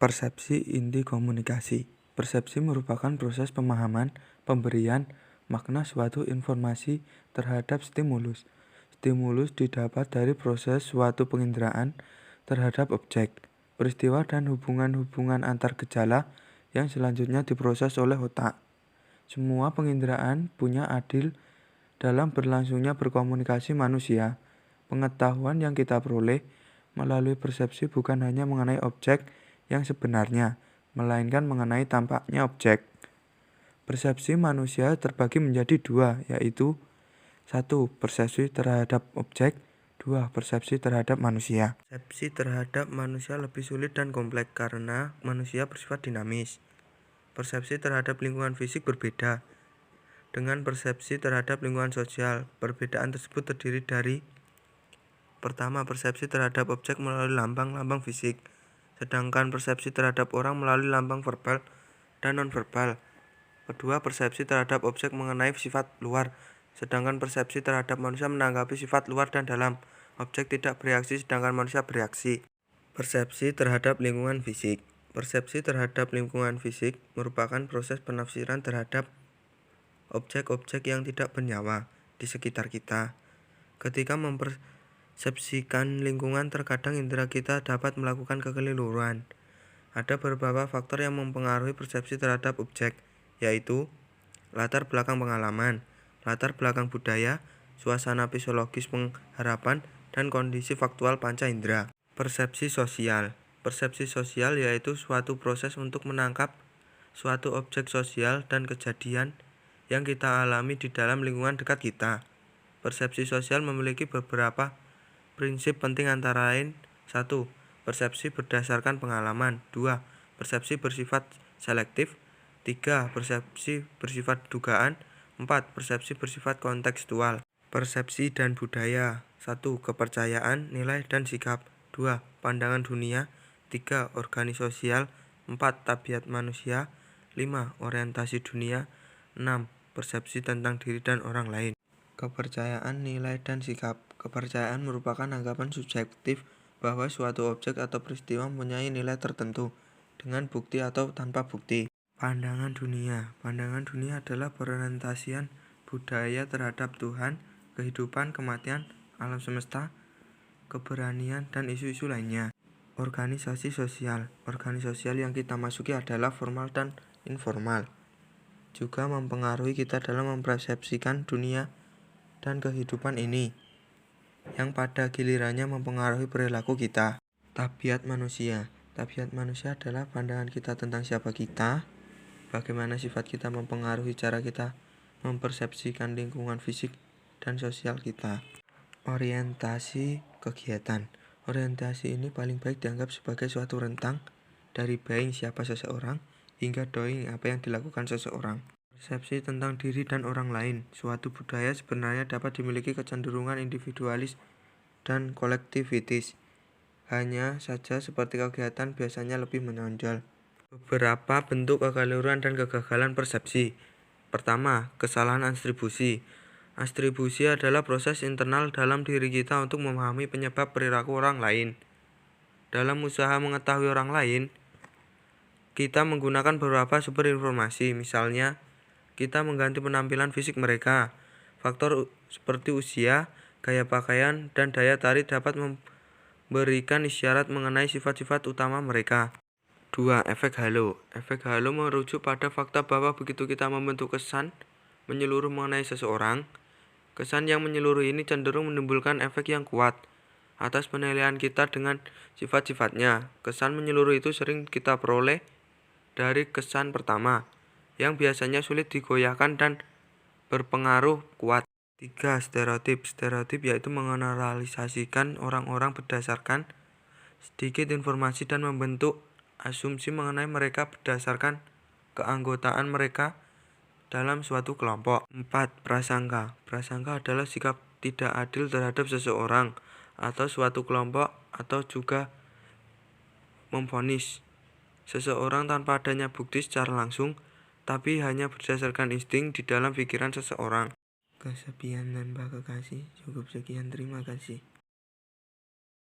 Persepsi inti komunikasi. Persepsi merupakan proses pemahaman, pemberian makna suatu informasi terhadap stimulus. Stimulus didapat dari proses suatu penginderaan terhadap objek, peristiwa dan hubungan-hubungan antar gejala yang selanjutnya diproses oleh otak. Semua penginderaan punya adil dalam berlangsungnya berkomunikasi manusia. Pengetahuan yang kita peroleh melalui persepsi bukan hanya mengenai objek yang sebenarnya, melainkan mengenai tampaknya objek. Persepsi manusia terbagi menjadi dua, yaitu 1. Persepsi terhadap objek, 2. Persepsi terhadap manusia. Persepsi terhadap manusia lebih sulit dan kompleks karena manusia bersifat dinamis. Persepsi terhadap lingkungan fisik berbeda dengan persepsi terhadap lingkungan sosial. Perbedaan tersebut terdiri dari: pertama, persepsi terhadap objek melalui lambang-lambang fisik, sedangkan persepsi terhadap orang melalui lambang verbal dan nonverbal. Kedua, persepsi terhadap objek mengenai sifat luar, sedangkan persepsi terhadap manusia menanggapi sifat luar dan dalam. Objek tidak bereaksi sedangkan manusia bereaksi. Persepsi terhadap lingkungan fisik. Persepsi terhadap lingkungan fisik merupakan proses penafsiran terhadap objek-objek yang tidak bernyawa di sekitar kita. Ketika mempersepsikan lingkungan, terkadang indera kita dapat melakukan kekeliruan. Ada beberapa faktor yang mempengaruhi persepsi terhadap objek, yaitu latar belakang pengalaman, latar belakang budaya, suasana fisiologis pengharapan, dan kondisi faktual panca indera. Persepsi sosial. Persepsi sosial yaitu suatu proses untuk menangkap suatu objek sosial dan kejadian yang kita alami di dalam lingkungan dekat kita. Persepsi sosial memiliki beberapa prinsip penting antara lain: 1. Persepsi berdasarkan pengalaman. 2. Persepsi bersifat selektif. 3. Persepsi bersifat dugaan. 4. Persepsi bersifat kontekstual. Persepsi dan budaya. 1. Kepercayaan, nilai, dan sikap. 2. Pandangan dunia. 3. Organisasi sosial. 4. Tabiat manusia. 5. Orientasi dunia. 6. Persepsi tentang diri dan orang lain. Kepercayaan, nilai, dan sikap. Kepercayaan merupakan anggapan subjektif bahwa suatu objek atau peristiwa mempunyai nilai tertentu, dengan bukti atau tanpa bukti. Pandangan dunia. Pandangan dunia adalah perorientasian budaya terhadap Tuhan, kehidupan, kematian, alam semesta, keberanian, dan isu-isu lainnya. Organisasi sosial. Organisasi sosial yang kita masuki adalah formal dan informal, juga mempengaruhi kita dalam mempersepsikan dunia dan kehidupan ini, yang pada gilirannya mempengaruhi perilaku kita. Tabiat manusia. Tabiat manusia adalah pandangan kita tentang siapa kita, bagaimana sifat kita mempengaruhi cara kita mempersepsikan lingkungan fisik dan sosial kita. Orientasi kegiatan. Orientasi ini paling baik dianggap sebagai suatu rentang dari buying siapa seseorang hingga doing apa yang dilakukan seseorang. Persepsi tentang diri dan orang lain. Suatu budaya sebenarnya dapat dimiliki kecenderungan individualis dan kolektivitis. Hanya saja seperti kegiatan biasanya lebih menonjol. Beberapa bentuk kekeliruan dan kegagalan persepsi. Pertama, kesalahan atribusi. Atribusi adalah proses internal dalam diri kita untuk memahami penyebab perilaku orang lain. Dalam usaha mengetahui orang lain, kita menggunakan beberapa sumber informasi. Misalnya, kita mengganti penampilan fisik mereka. Faktor seperti usia, gaya pakaian, dan daya tarik dapat memberikan isyarat mengenai sifat-sifat utama mereka. 2. Efek halo. Efek halo merujuk pada fakta bahwa begitu kita membentuk kesan menyeluruh mengenai seseorang, kesan yang menyeluruh ini cenderung menimbulkan efek yang kuat atas penilaian kita dengan sifat-sifatnya. Kesan menyeluruh itu sering kita peroleh dari kesan pertama, yang biasanya sulit digoyahkan dan berpengaruh kuat. 3. Stereotip. Stereotip yaitu mengeneralisasikan orang-orang berdasarkan sedikit informasi dan membentuk asumsi mengenai mereka berdasarkan keanggotaan mereka dalam suatu kelompok. 4. Prasangka. Prasangka adalah sikap tidak adil terhadap seseorang atau suatu kelompok, atau juga memvonis seseorang tanpa adanya bukti secara langsung, tapi hanya berdasarkan insting di dalam pikiran seseorang. Kesepian tanpa kekasih. Cukup sekian, terima kasih.